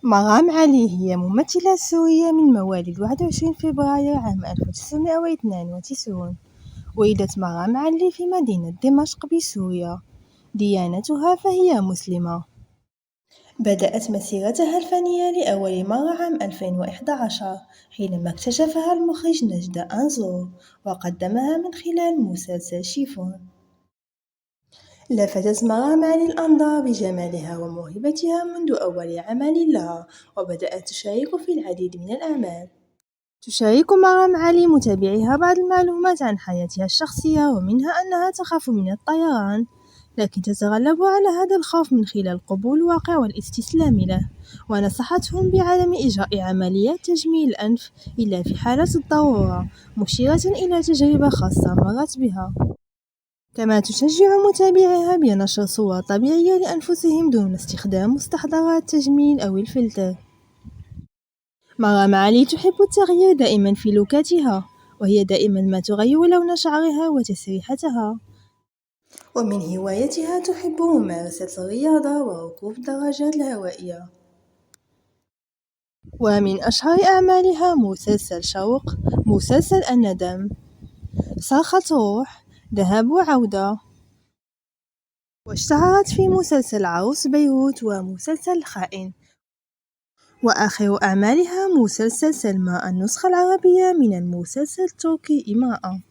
مرام علي هي ممثلة سورية من مواليد 21 فبراير عام 1992. ولدت مرام علي في مدينة دمشق بسوريا. ديانتها فهي مسلمة. بدأت مسيرتها الفنية لأول مرة عام 2011 حينما اكتشفها المخرج نجد أنظور وقدمها من خلال مسلسل شيفون. لفتت مرام علي الأنظار بجمالها وموهبتها منذ أول عمل لها، وبدأت تشارك في العديد من الأعمال. تشارك مرام علي متابعيها بعض المعلومات عن حياتها الشخصية، ومنها أنها تخاف من الطيران، لكن تتغلب على هذا الخوف من خلال قبول الواقع والاستسلام له. ونصحتهم بعدم إجراء عمليات تجميل الأنف إلا في حالة الضرورة، مشيرة إلى تجربة خاصة مرت بها. كما تشجع متابعيها بنشر صور طبيعية لأنفسهم دون استخدام مستحضرات تجميل أو الفلتر. مرام علي تحب التغيير دائما في لوكاتها، وهي دائما ما تغير لون شعرها وتسريحتها. ومن هوايتها تحب ممارسة الرياضة وركوب الدراجات الهوائية. ومن أشهر أعمالها مسلسل شوق، مسلسل الندم، صرخة روح، ذهاب وعودة. واشتهرت في مسلسل عروس بيروت ومسلسل الخائن. وآخر أعمالها مسلسل سلمى النسخة العربية من المسلسل التركي امرأة.